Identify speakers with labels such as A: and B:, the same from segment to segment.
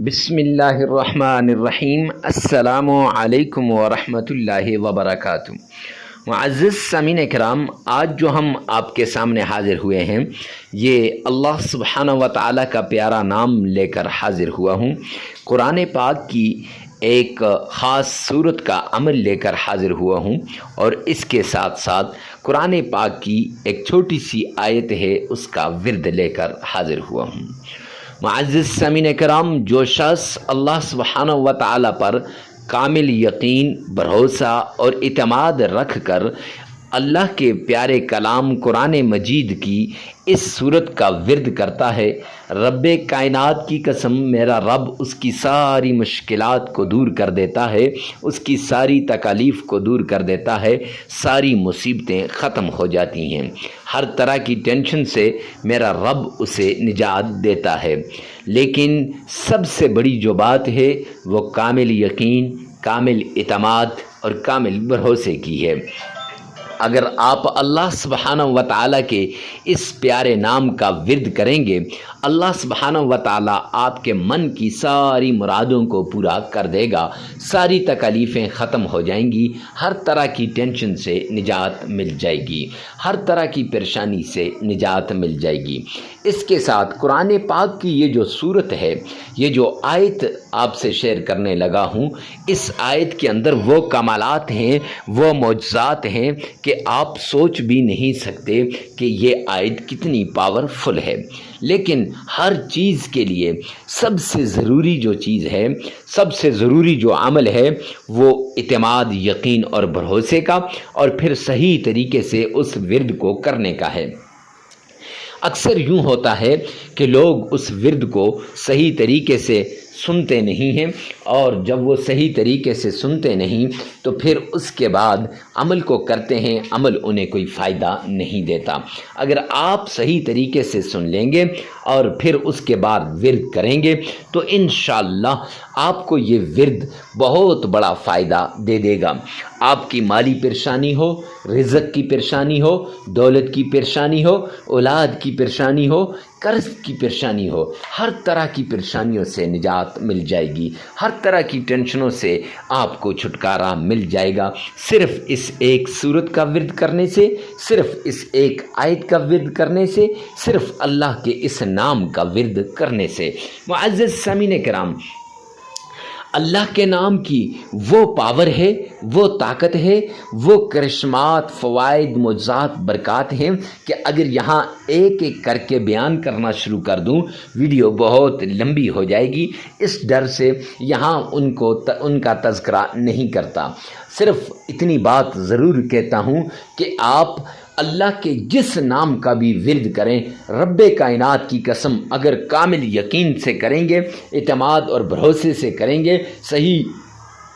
A: بسم اللہ الرحمن الرحیم۔ السلام علیکم ورحمۃ اللہ وبرکاتہ۔ معزز سامعین کرام، آج جو ہم آپ کے سامنے حاضر ہوئے ہیں یہ اللہ سبحانہ و تعالیٰ کا پیارا نام لے کر حاضر ہوا ہوں۔ قرآن پاک کی ایک خاص صورت کا عمل لے کر حاضر ہوا ہوں، اور اس کے ساتھ ساتھ قرآن پاک کی ایک چھوٹی سی آیت ہے اس کا ورد لے کر حاضر ہوا ہوں۔ معزز سامعین کرام، جو شخص اللہ سبحانہ و تعالیٰ پر کامل یقین، بھروسہ اور اعتماد رکھ کر اللہ کے پیارے کلام قرآن مجید کی اس صورت کا ورد کرتا ہے، رب کائنات کی قسم میرا رب اس کی ساری مشکلات کو دور کر دیتا ہے، اس کی ساری تکالیف کو دور کر دیتا ہے، ساری مصیبتیں ختم ہو جاتی ہیں، ہر طرح کی ٹینشن سے میرا رب اسے نجات دیتا ہے۔ لیکن سب سے بڑی جو بات ہے وہ کامل یقین، کامل اعتماد اور کامل بھروسے کی ہے۔ اگر آپ اللہ سبحانہ و تعالیٰ کے اس پیارے نام کا ورد کریں گے، اللہ سبحانہ و تعالیٰ آپ کے من کی ساری مرادوں کو پورا کر دے گا، ساری تکالیفیں ختم ہو جائیں گی، ہر طرح کی ٹینشن سے نجات مل جائے گی، ہر طرح کی پریشانی سے نجات مل جائے گی۔ اس کے ساتھ قرآن پاک کی یہ جو صورت ہے، یہ جو آیت آپ سے شیئر کرنے لگا ہوں، اس آیت کے اندر وہ کمالات ہیں، وہ معجزات ہیں کہ آپ سوچ بھی نہیں سکتے کہ یہ آیت کتنی پاورفل ہے۔ لیکن ہر چیز کے لیے سب سے ضروری جو چیز ہے، سب سے ضروری جو عمل ہے، وہ اعتماد، یقین اور بھروسے کا، اور پھر صحیح طریقے سے اس ورد کو کرنے کا ہے۔ اکثر یوں ہوتا ہے کہ لوگ اس ورد کو صحیح طریقے سے سنتے نہیں ہیں، اور جب وہ صحیح طریقے سے سنتے نہیں تو پھر اس کے بعد عمل کو کرتے ہیں، عمل انہیں کوئی فائدہ نہیں دیتا۔ اگر آپ صحیح طریقے سے سن لیں گے اور پھر اس کے بعد ورد کریں گے تو انشاءاللہ آپ کو یہ ورد بہت بڑا فائدہ دے دے گا۔ آپ کی مالی پریشانی ہو، رزق کی پریشانی ہو، دولت کی پریشانی ہو، اولاد کی پریشانی ہو، قرض کی پریشانی ہو، ہر طرح کی پریشانیوں سے نجات مل جائے گی، ہر طرح کی ٹینشنوں سے آپ کو چھٹکارا مل جائے گا، صرف اس ایک صورت کا ورد کرنے سے، صرف اس ایک آیت کا ورد کرنے سے، صرف اللہ کے اس نام کا ورد کرنے سے۔ معزز سامعین کرام، اللہ کے نام کی وہ پاور ہے، وہ طاقت ہے، وہ کرشمات، فوائد، معجزات، برکات ہیں کہ اگر یہاں ایک ایک کر کے بیان کرنا شروع کر دوں ویڈیو بہت لمبی ہو جائے گی، اس ڈر سے یہاں ان کا تذکرہ نہیں کرتا۔ صرف اتنی بات ضرور کہتا ہوں کہ آپ اللہ کے جس نام کا بھی ورد کریں، رب کائنات کی قسم اگر کامل یقین سے کریں گے، اعتماد اور بھروسے سے کریں گے، صحیح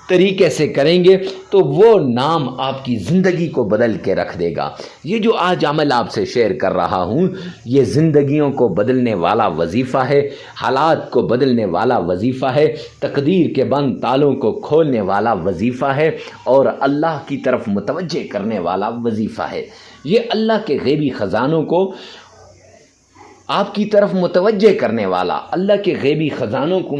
A: طریقے سے کریں گے، تو وہ نام آپ کی زندگی کو بدل کے رکھ دے گا۔ یہ جو آج عمل آپ سے شیئر کر رہا ہوں، یہ زندگیوں کو بدلنے والا وظیفہ ہے، حالات کو بدلنے والا وظیفہ ہے، تقدیر کے بند تالوں کو کھولنے والا وظیفہ ہے، اور اللہ کی طرف متوجہ کرنے والا وظیفہ ہے۔ یہ اللہ کے غیبی خزانوں کو آپ کی طرف متوجہ کرنے والا، اللہ کے غیبی خزانوں کو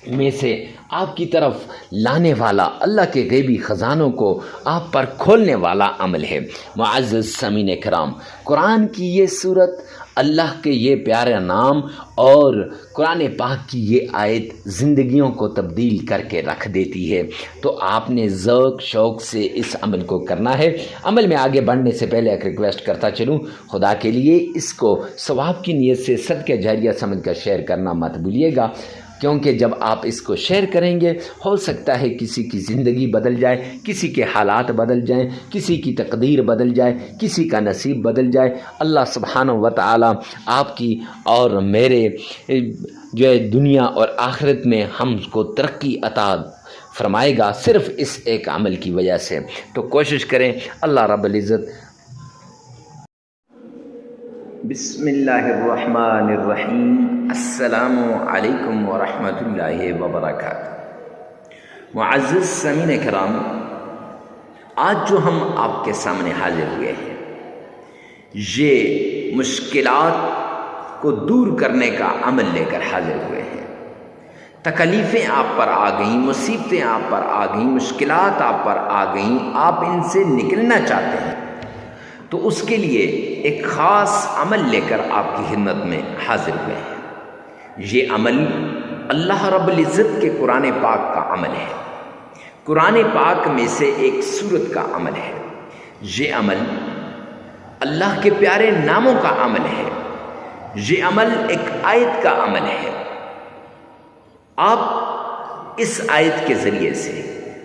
A: میں سے آپ کی طرف لانے والا، اللہ کے غیبی خزانوں کو آپ پر کھولنے والا عمل ہے۔ معزز سامعین کرام، قرآن کی یہ صورت، اللہ کے یہ پیارا نام اور قرآن پاک کی یہ آیت زندگیوں کو تبدیل کر کے رکھ دیتی ہے، تو آپ نے ذوق شوق سے اس عمل کو کرنا ہے۔ عمل میں آگے بڑھنے سے پہلے ایک ریکویسٹ کرتا چلوں، خدا کے لیے اس کو ثواب کی نیت سے صدقہ جاریہ سمجھ کر شیئر کرنا مت بھولیے گا، کیونکہ جب آپ اس کو شیئر کریں گے ہو سکتا ہے کسی کی زندگی بدل جائے، کسی کے حالات بدل جائیں، کسی کی تقدیر بدل جائے، کسی کا نصیب بدل جائے۔ اللہ سبحانہ و تعالی آپ کی اور میرے جو ہے دنیا اور آخرت میں ہم کو ترقی عطا فرمائے گا، صرف اس ایک عمل کی وجہ سے۔ تو کوشش کریں، اللہ رب العزت۔ بسم اللہ الرحمن الرحیم۔ السلام علیکم ورحمۃ اللہ وبرکاتہ۔ معزز سامعین کرام، آج جو ہم آپ کے سامنے حاضر ہوئے ہیں، یہ مشکلات کو دور کرنے کا عمل لے کر حاضر ہوئے ہیں۔ تکلیفیں آپ پر آ گئیں، مصیبتیں آپ پر آ گئیں، مشکلات آپ پر آ گئیں، آپ ان سے نکلنا چاہتے ہیں، تو اس کے لیے ایک خاص عمل لے کر آپ کی خدمت میں حاضر ہوئے ہیں۔ یہ عمل اللہ رب العزت کے قرآن پاک کا عمل ہے، قرآن پاک میں سے ایک سورت کا عمل ہے۔ یہ عمل اللہ کے پیارے ناموں کا عمل ہے، یہ عمل ایک آیت کا عمل ہے۔ آپ اس آیت کے ذریعے سے،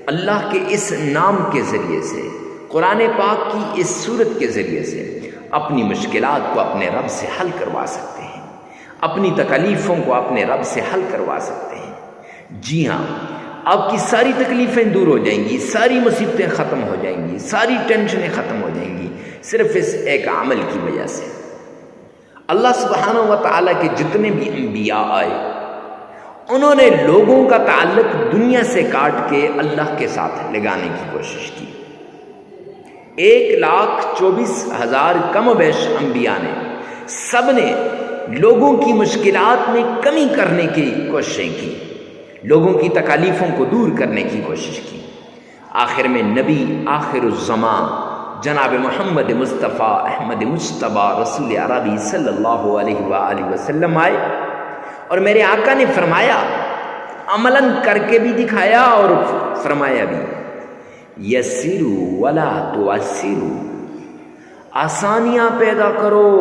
A: اللہ کے اس نام کے ذریعے سے، قرآن پاک کی اس سورت کے ذریعے سے اپنی مشکلات کو اپنے رب سے حل کروا سکتے ہیں، اپنی تکلیفوں کو اپنے رب سے حل کروا سکتے ہیں۔ جی ہاں، آپ کی ساری تکلیفیں دور ہو جائیں گی، ساری مصیبتیں ختم ہو جائیں گی، ساری ٹینشنیں ختم ہو جائیں گی، صرف اس ایک عمل کی وجہ سے۔ اللہ سبحانہ و تعالیٰ کے جتنے بھی انبیاء آئے، انہوں نے لوگوں کا تعلق دنیا سے کاٹ کے اللہ کے ساتھ لگانے کی کوشش کی۔ 1,24,000 کم و بیش انبیاء نے، سب نے لوگوں کی مشکلات میں کمی کرنے کی کوششیں کی، لوگوں کی تکالیفوں کو دور کرنے کی کوشش کی۔ آخر میں نبی آخر الزمان جناب محمد مصطفیٰ احمد مجتبیٰ رسول عربی صلی اللہ علیہ وآلہ وسلم آئے، اور میرے آقا نے فرمایا، عملاً کر کے بھی دکھایا اور فرمایا بھی، یسروا ولا تعسروا، آسانیاں پیدا کرو،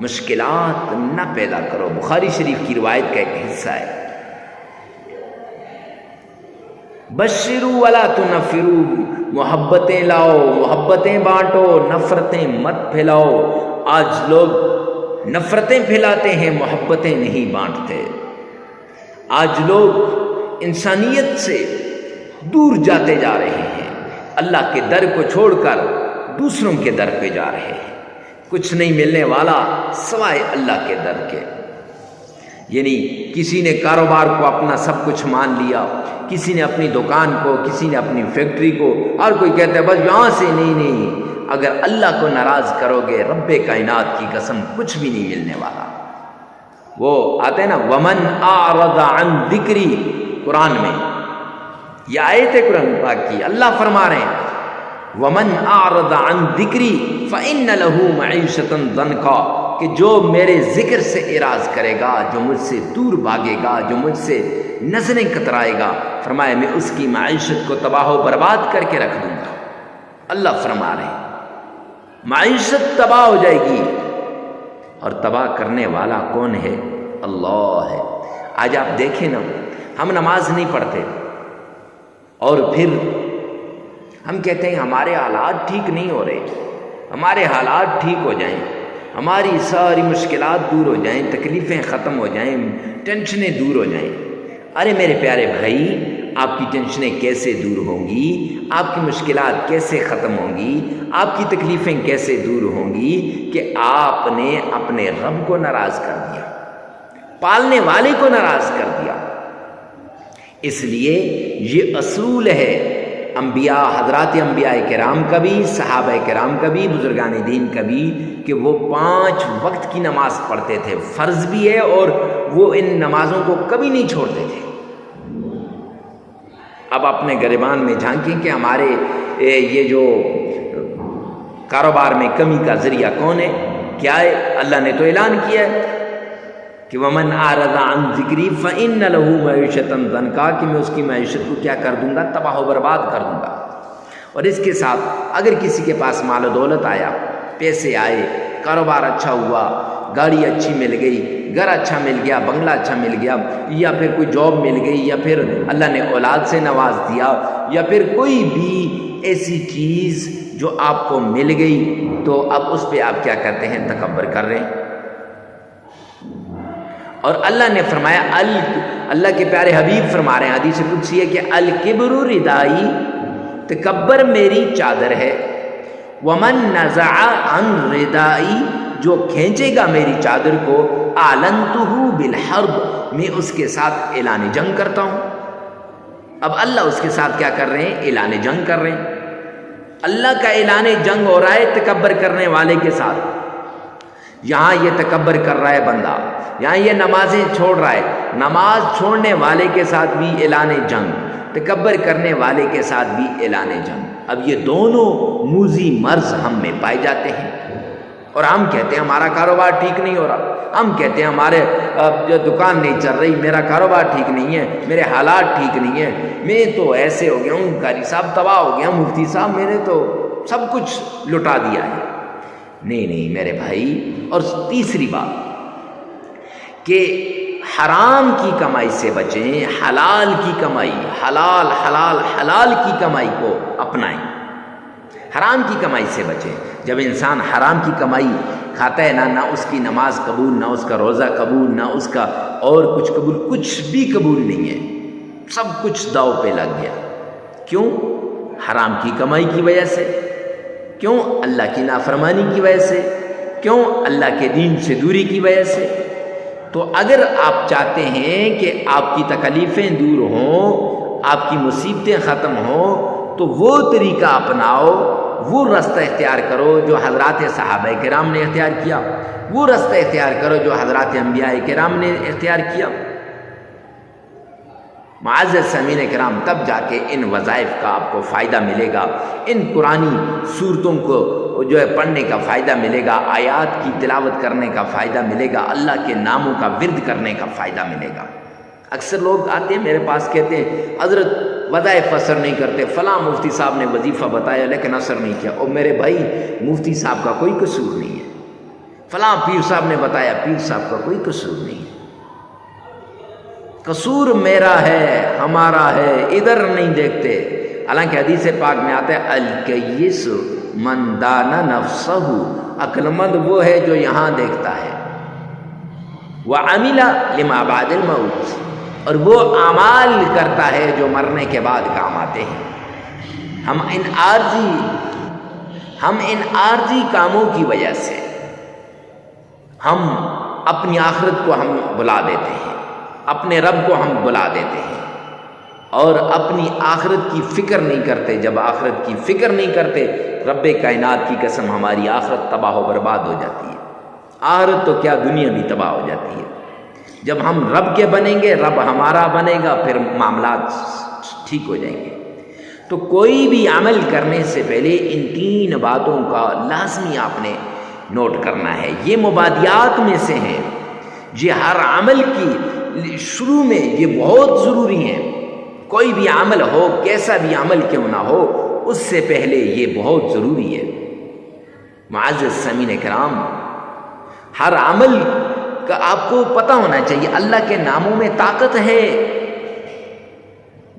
A: مشکلات نہ پیدا کرو۔ بخاری شریف کی روایت کا ایک حصہ ہے، بشروا ولا تنفروا، محبتیں لاؤ، محبتیں بانٹو، نفرتیں مت پھیلاؤ۔ آج لوگ نفرتیں پھیلاتے ہیں، محبتیں نہیں بانٹتے۔ آج لوگ انسانیت سے دور جاتے جا رہے ہیں، اللہ کے در کو چھوڑ کر دوسروں کے در پہ جا رہے ہیں۔ کچھ نہیں ملنے والا سوائے اللہ کے در کے۔ یعنی کسی نے کاروبار کو اپنا سب کچھ مان لیا، کسی نے اپنی دکان کو، کسی نے اپنی فیکٹری کو، اور کوئی کہتا ہے بس یہاں سے نہیں، اگر اللہ کو ناراض کرو گے، رب کائنات کی قسم کچھ بھی نہیں ملنے والا۔ وہ آتے ہیں نا، ومن اعرض عن ذکری، قرآن میں یہ آیت ہے قرآن پاک کی، اللہ فرما رہے ہیں ومن اعرض عن ذکری فإن له معیشۃ ضنکا، کہ جو میرے ذکر سے اعراض کرے گا، جو مجھ سے دور بھاگے گا، جو مجھ سے نظریں کترائے گا، فرمایا میں اس کی معیشت کو تباہ و برباد کر کے رکھ دوں گا۔ اللہ فرما رہے ہیں معیشت تباہ ہو جائے گی، اور تباہ کرنے والا کون ہے؟ اللہ ہے۔ آج آپ دیکھیں نا، ہم نماز نہیں پڑھتے اور پھر ہم کہتے ہیں ہمارے حالات ٹھیک نہیں ہو رہے، ہمارے حالات ٹھیک ہو جائیں، ہماری ساری مشکلات دور ہو جائیں، تکلیفیں ختم ہو جائیں، ٹینشنیں دور ہو جائیں۔ ارے میرے پیارے بھائی، آپ کی ٹینشنیں کیسے دور ہوں گی؟ آپ کی مشکلات کیسے ختم ہوں گی؟ آپ کی تکلیفیں کیسے دور ہوں گی کہ آپ نے اپنے رب کو ناراض کر دیا، پالنے والے کو ناراض کر دیا۔ اس لیے یہ اصول ہے انبیاء، حضرات انبیاء کرام کا بھی، صحابہ کرام کا بھی، بزرگان دین کا بھی، کہ وہ 5 وقت کی نماز پڑھتے تھے، فرض بھی ہے، اور وہ ان نمازوں کو کبھی نہیں چھوڑتے تھے۔ اب اپنے گریبان میں جھانکیں کہ ہمارے یہ جو کاروبار میں کمی کا ذریعہ کون ہے؟ کیا ہے؟ اللہ نے تو اعلان کیا ہے کہ ومن اعرض عن ذکری فإن له معیشۃ ضنکا، کہ میں اس کی معیشت کو کیا کر دوں گا؟ تباہ و برباد کر دوں گا۔ اور اس کے ساتھ اگر کسی کے پاس مال و دولت آیا، پیسے آئے، کاروبار اچھا ہوا، گاڑی اچھی مل گئی، گھر اچھا مل گیا، بنگلہ اچھا مل گیا، یا پھر کوئی جاب مل گئی، یا پھر اللہ نے اولاد سے نواز دیا، یا پھر کوئی بھی ایسی چیز جو آپ کو مل گئی، تو اب اس پہ آپ کیا کرتے ہیں؟ تکبر کر رہے ہیں۔ اور اللہ نے فرمایا، اللہ کے پیارے حبیب فرما رہے ہیں، حدیث قدسی ہے کہ الکبر ردائی، تکبر میری چادر ہے، ومن نزع عن ردائی، جو کھینچے گا میری چادر کو، اعلنتہ بالحرب، میں اس کے ساتھ اعلان جنگ کرتا ہوں۔ اب اللہ اس کے ساتھ کیا کر رہے ہیں؟ اعلان جنگ کر رہے ہیں۔ اللہ کا اعلان جنگ ہو رہا ہے تکبر کرنے والے کے ساتھ۔ یہاں یہ تکبر کر رہا ہے بندہ، یہاں یہ نمازیں چھوڑ رہا ہے، نماز چھوڑنے والے کے ساتھ بھی اعلان جنگ، تکبر کرنے والے کے ساتھ بھی اعلان جنگ۔ اب یہ دونوں موذی مرض ہم میں پائے جاتے ہیں، اور ہم کہتے ہیں ہمارا کاروبار ٹھیک نہیں ہو رہا، ہم کہتے ہیں ہمارے جو دکان نہیں چل رہی، میرا کاروبار ٹھیک نہیں ہے، میرے حالات ٹھیک نہیں ہیں، میں تو ایسے ہو گیا ہوں، قاری صاحب تباہ ہو گیا، مفتی صاحب میں نے تو سب کچھ لٹا دیا ہے۔ نہیں نہیں میرے بھائی۔ اور تیسری بات کہ حرام کی کمائی سے بچیں، حلال کی کمائی، حلال حلال حلال کی کمائی کو اپنائیں، حرام کی کمائی سے بچیں۔ جب انسان حرام کی کمائی کھاتا ہے نہ اس کی نماز قبول، نہ اس کا روزہ قبول، نہ اس کا اور کچھ قبول، کچھ بھی قبول نہیں ہے، سب کچھ داؤ پہ لگ گیا۔ کیوں؟ حرام کی کمائی کی وجہ سے۔ کیوں؟ اللہ کی نافرمانی کی وجہ سے۔ کیوں؟ اللہ کے دین سے دوری کی وجہ سے۔ تو اگر آپ چاہتے ہیں کہ آپ کی تکلیفیں دور ہوں، آپ کی مصیبتیں ختم ہوں، تو وہ طریقہ اپناؤ، وہ رستہ اختیار کرو جو حضرات صحابہ کرام نے اختیار کیا، وہ رستہ اختیار کرو جو حضرات انبیاء کرام نے اختیار کیا۔ معزز سامعین کرام، تب جا کے ان وظائف کا آپ کو فائدہ ملے گا، ان قرآنی صورتوں کو جو ہے پڑھنے کا فائدہ ملے گا، آیات کی تلاوت کرنے کا فائدہ ملے گا، اللہ کے ناموں کا ورد کرنے کا فائدہ ملے گا۔ اکثر لوگ آتے ہیں میرے پاس، کہتے ہیں حضرت وظائف اثر نہیں کرتے، فلاں مفتی صاحب نے وظیفہ بتایا لیکن اثر نہیں کیا۔ اور میرے بھائی، مفتی صاحب کا کوئی قصور نہیں ہے، فلاں پیر صاحب نے بتایا، پیر صاحب کا کوئی قصور نہیں ہے، قصور میرا ہے، ہمارا ہے، ادھر نہیں دیکھتے۔ حالانکہ حدیث پاک میں آتا ہے الکیس من دان نفسہ، عقل مند وہ ہے جو یہاں دیکھتا ہے، وعمل لما بعد الموت، اور وہ اعمال کرتا ہے جو مرنے کے بعد کام آتے ہیں۔ ہم ان عارضی کاموں کی وجہ سے ہم اپنی آخرت کو ہم بلا دیتے ہیں، اپنے رب کو ہم بلا دیتے ہیں، اور اپنی آخرت کی فکر نہیں کرتے۔ جب آخرت کی فکر نہیں کرتے، رب کائنات کی قسم ہماری آخرت تباہ و برباد ہو جاتی ہے۔ آخرت تو کیا، دنیا بھی تباہ ہو جاتی ہے۔ جب ہم رب کے بنیں گے، رب ہمارا بنے گا، پھر معاملات ٹھیک ہو جائیں گے۔ تو کوئی بھی عمل کرنے سے پہلے ان تین باتوں کا لازمی آپ نے نوٹ کرنا ہے۔ یہ مبادیات میں سے ہیں، یہ ہر عمل کی شروع میں یہ بہت ضروری ہیں۔ کوئی بھی عمل ہو، کیسا بھی عمل کیوں نہ ہو، اس سے پہلے یہ بہت ضروری ہے۔ معزز سامعین کرام، ہر عمل کا آپ کو پتہ ہونا چاہیے، اللہ کے ناموں میں طاقت ہے۔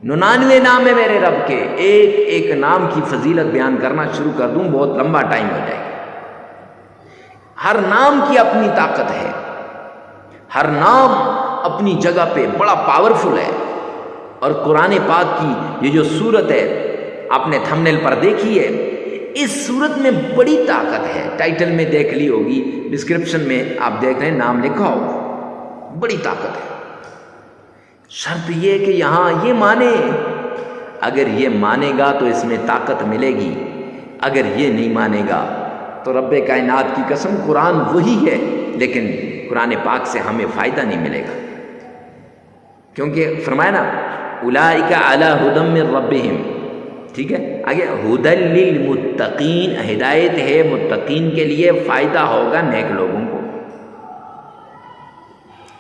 A: 99 نام ہے میرے رب کے، ایک ایک نام کی فضیلت بیان کرنا شروع کر دوں بہت لمبا ٹائم ہو جائے گا۔ ہر نام کی اپنی طاقت ہے، ہر نام اپنی جگہ پہ بڑا پاورفل ہے۔ اور قرآن پاک کی یہ جو صورت ہے، آپ نے تھمبنیل پر دیکھی ہے، اس صورت میں بڑی طاقت ہے۔ ٹائٹل میں دیکھ لی ہوگی، ڈسکرپشن میں آپ دیکھ رہے ہیں، نام لکھا ہوگا، بڑی طاقت ہے۔ شرط یہ کہ یہاں یہ مانے، اگر یہ مانے گا تو اس میں طاقت ملے گی، اگر یہ نہیں مانے گا تو رب کائنات کی قسم قرآن وہی ہے، لیکن قرآن پاک سے ہمیں فائدہ نہیں ملے گا۔ کیونکہ فرمایا نا اولئک علی ھدی من ربہم، ٹھیک ہے، آگے ھدی للمتقین، ہدایت ہے متقین کے لیے، فائدہ ہوگا نیک لوگوں کو۔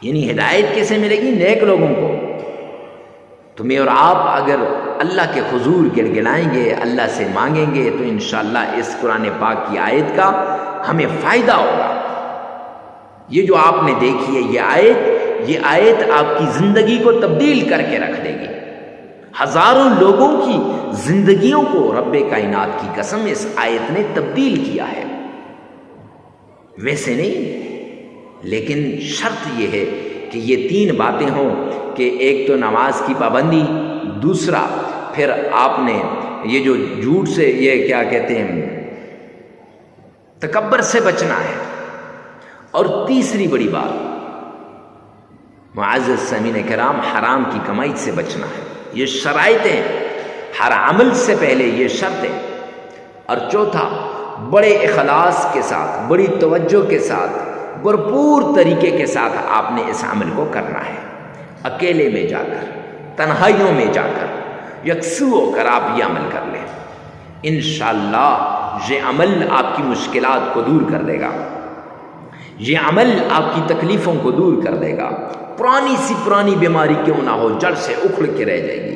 A: یعنی ہدایت کیسے ملے گی؟ نیک لوگوں کو۔ تمہیں اور آپ اگر اللہ کے حضور گڑگڑائیں گے، اللہ سے مانگیں گے، تو انشاءاللہ اس قرآن پاک کی آیت کا ہمیں فائدہ ہوگا۔ یہ جو آپ نے دیکھی ہے یہ آیت آپ کی زندگی کو تبدیل کر کے رکھ دے گی۔ ہزاروں لوگوں کی زندگیوں کو رب کائنات کی قسم اس آیت نے تبدیل کیا ہے۔ ویسے نہیں، لیکن شرط یہ ہے کہ یہ تین باتیں ہوں، کہ ایک تو نماز کی پابندی، دوسرا پھر آپ نے یہ جو جھوٹ سے، یہ کیا کہتے ہیں، تکبر سے بچنا ہے، اور تیسری بڑی بات معزز سامعین کرام، حرام کی کمائی سے بچنا ہے۔ یہ شرائطیں، ہر عمل سے پہلے یہ شرطیں، اور چوتھا بڑے اخلاص کے ساتھ، بڑی توجہ کے ساتھ بھرپور طریقے کے ساتھ آپ نے اس عمل کو کرنا ہے، اکیلے میں جا کر، تنہائیوں میں جا کر، یکسو ہو کر آپ یہ عمل کر لیں۔ انشاءاللہ یہ عمل آپ کی مشکلات کو دور کر دے گا، یہ عمل آپ کی تکلیفوں کو دور کر دے گا۔ پرانی سی پرانی بیماری کیوں نہ ہو، جڑ سے اکھڑ کے رہ جائے گی۔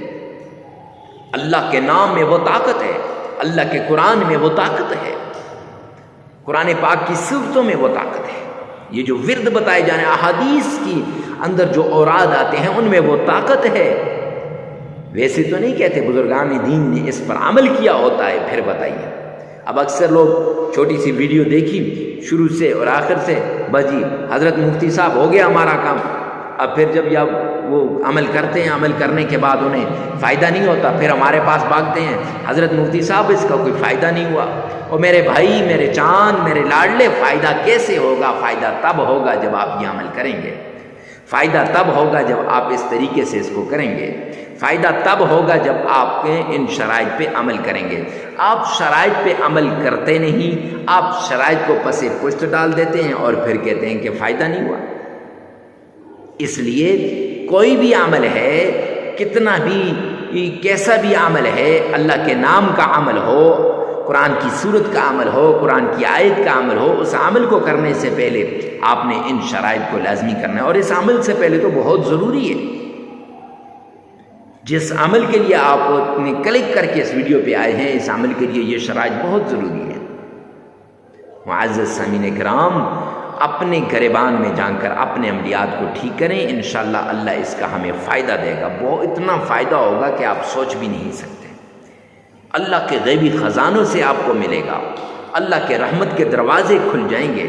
A: اللہ کے نام میں وہ طاقت ہے، اللہ کے قرآن میں وہ طاقت ہے، قرآن پاک کی صورتوں میں وہ طاقت ہے۔ یہ جو ورد بتائے جانے احادیث کی اندر جو اوراد آتے ہیں ان میں وہ طاقت ہے۔ ویسے تو نہیں کہتے، بزرگان دین نے اس پر عمل کیا ہوتا ہے۔ پھر بتائیے، اب اکثر لوگ چھوٹی سی ویڈیو دیکھی شروع سے اور آخر سے، بس جی حضرت مفتی صاحب ہو گیا ہمارا کام۔ اب پھر جب وہ عمل کرتے ہیں، عمل کرنے کے بعد انہیں فائدہ نہیں ہوتا، پھر ہمارے پاس بھاگتے ہیں، حضرت مفتی صاحب اس کا کوئی فائدہ نہیں ہوا۔ اور میرے بھائی، میرے چاند، میرے لاڈلے، فائدہ کیسے ہوگا؟ فائدہ تب ہوگا جب آپ یہ عمل کریں گے، فائدہ تب ہوگا جب آپ اس طریقے سے اس کو کریں گے، فائدہ تب ہوگا جب آپ کے ان شرائط پہ عمل کریں گے۔ آپ شرائط پہ عمل کرتے نہیں، آپ شرائط کو پس پشت ڈال دیتے ہیں اور پھر کہتے ہیں کہ فائدہ نہیں ہوا۔ اس لیے کوئی بھی عمل ہے، کتنا بھی کیسا بھی عمل ہے، اللہ کے نام کا عمل ہو، قرآن کی سورت کا عمل ہو، قرآن کی آیت کا عمل ہو، اس عمل کو کرنے سے پہلے آپ نے ان شرائط کو لازمی کرنا ہے۔ اور اس عمل سے پہلے تو بہت ضروری ہے، جس عمل کے لیے آپ نے کلک کر کے اس ویڈیو پہ آئے ہیں، اس عمل کے لیے یہ شرائط بہت ضروری ہے۔ معزز سامعین کرام، اپنے گریبان میں جان کر اپنے عملیات کو ٹھیک کریں، انشاءاللہ اللہ اس کا ہمیں فائدہ دے گا۔ وہ اتنا فائدہ ہوگا کہ آپ سوچ بھی نہیں سکتے۔ اللہ کے غیبی خزانوں سے آپ کو ملے گا، اللہ کے رحمت کے دروازے کھل جائیں گے،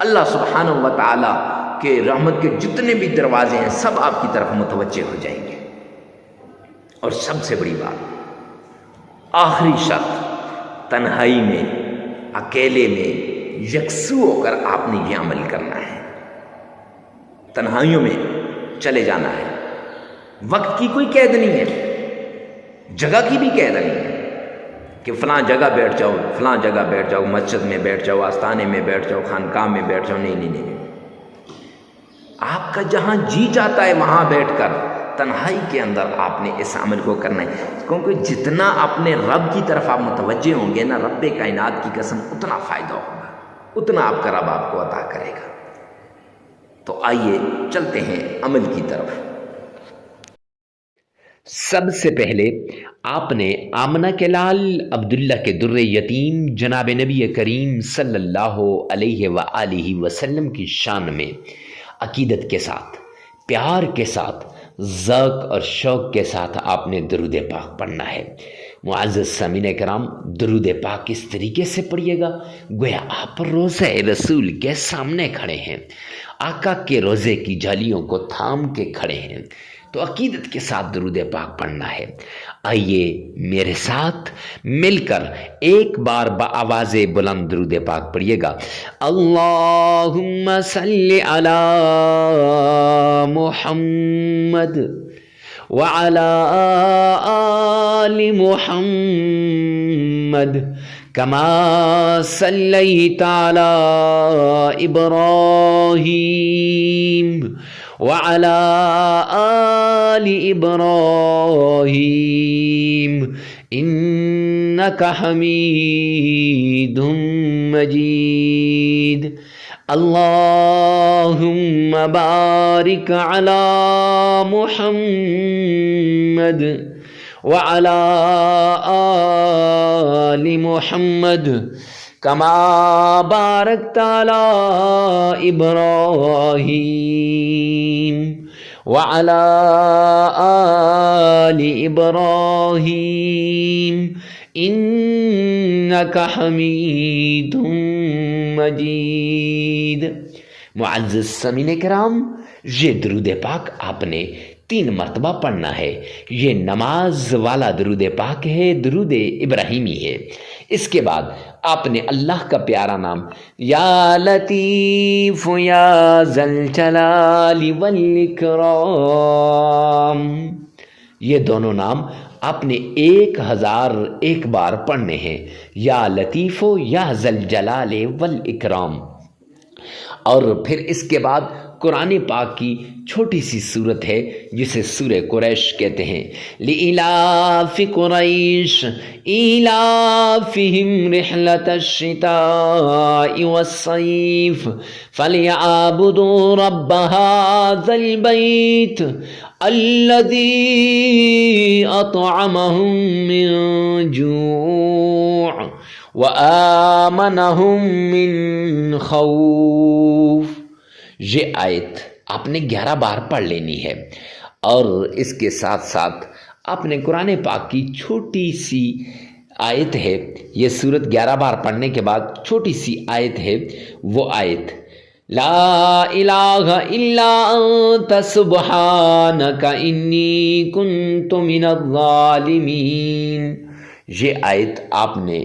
A: اللہ سبحانہ و تعالیٰ کے رحمت کے جتنے بھی دروازے ہیں سب آپ کی طرف متوجہ ہو جائیں گے۔ اور سب سے بڑی بات، آخری شرط، تنہائی میں، اکیلے میں، یکسو ہو کر آپ نے یہ عمل کرنا ہے۔ تنہائیوں میں چلے جانا ہے، وقت کی کوئی قید نہیں ہے، جگہ کی بھی قید نہیں ہے کہ فلاں جگہ بیٹھ جاؤ، فلاں جگہ بیٹھ جاؤ، مسجد میں بیٹھ جاؤ، آستانے میں بیٹھ جاؤ، خانقاہ میں بیٹھ جاؤ۔ نہیں نہیں نہیں، آپ کا جہاں جی چاہتا ہے وہاں بیٹھ کر تنہائی کے اندر آپ نے اس عمل کو کرنا ہے، کیونکہ جتنا اپنے رب کی طرف آپ متوجہ ہوں گے نا، رب کائنات کی قسم، اتنا فائدہ ہوگا، اتنا آپ کا رب آپ کو عطا کرے گا۔ تو آئیے چلتے ہیں عمل کی طرف۔
B: سب سے پہلے آپ نے آمنہ کے لال عبداللہ کے در یتیم جناب نبی کریم صلی اللہ علیہ وآلہ وسلم کی شان میں عقیدت کے ساتھ، پیار کے ساتھ، ذوق اور شوق کے ساتھ آپ نے درود پاک پڑھنا ہے۔ معزز سامعین کرام، درود پاک اس طریقے سے پڑھیے گا گویا آپ روضہ رسول کے سامنے کھڑے ہیں، آقا کے روضے کی جھالیوں کو تھام کے کھڑے ہیں۔ تو عقیدت کے ساتھ درود پاک پڑھنا ہے۔ آئیے میرے ساتھ مل کر ایک بار بآواز بلند درود پاک پڑھیے گا۔ اللہم صلی علی محمد وعلی آل محمد کما صلیت علی ابراہیم وعلى آل إبراهيم إنك حميد مجيد اللهم بارك على محمد وعلى آل محمد کما بارکت علی ابراہیم وعلی آل ابراہیم انک حمید مجید۔ معزز سامعین کرام، یہ درود پاک آپ نے 3 مرتبہ پڑھنا ہے۔ یہ نماز والا درود پاک ہے، درود ابراہیمی ہے۔ اس کے بعد آپ نے اللہ کا پیارا نام یا لطیف یا ذل جلال والاکرام، یہ دونوں نام آپ نے 1001 بار پڑھنے ہیں، یا لطیف یا ذل جلال والاکرام۔ اور پھر اس کے بعد قرآن پاک کی چھوٹی سی صورت ہے جسے سورہ قریش کہتے ہیں۔ لِإِلَافِ قُرَيْشٍ إِيلَافِهِمْ رِحْلَةَ الشِّتَاءِ وَالصَّيْفِ فَلْيَعْبُدُوا رَبَّ هَذَا الْبَيْتِ الَّذِي أَطْعَمَهُم مِّن جُوعٍ وَآمَنَهُم مِّن خَوْفٍ۔ یہ آیت آپ نے 11 بار پڑھ لینی ہے، اور اس کے ساتھ ساتھ آپ نے قرآن پاک کی چھوٹی سی آیت ہے، یہ سورت 11 بار پڑھنے کے بعد چھوٹی سی آیت ہے، وہ آیت لا الہ الا انت سبحانک انی کنت من الظالمین، یہ آیت آپ نے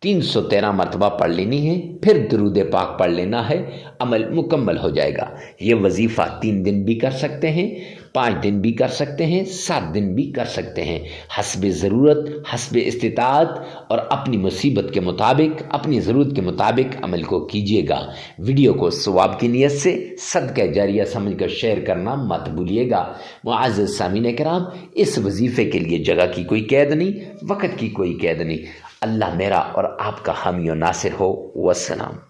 B: 313 مرتبہ پڑھ لینی ہے، پھر درود پاک پڑھ لینا ہے، عمل مکمل ہو جائے گا۔ یہ وظیفہ 3 دن بھی کر سکتے ہیں، 5 دن بھی کر سکتے ہیں، 7 دن بھی کر سکتے ہیں، حسب ضرورت، حسب استطاعت، اور اپنی مصیبت کے مطابق، اپنی ضرورت کے مطابق عمل کو کیجیے گا۔ ویڈیو کو ثواب کی نیت سے صدقہ جاریہ سمجھ کر شیئر کرنا مت بھولیے گا۔ معزز سامعین کرام، اس وظیفے کے لیے جگہ کی کوئی قید نہیں، وقت کی کوئی قید نہیں۔ اللہ میرا اور آپ کا حامی و ناصر ہو۔ والسلام۔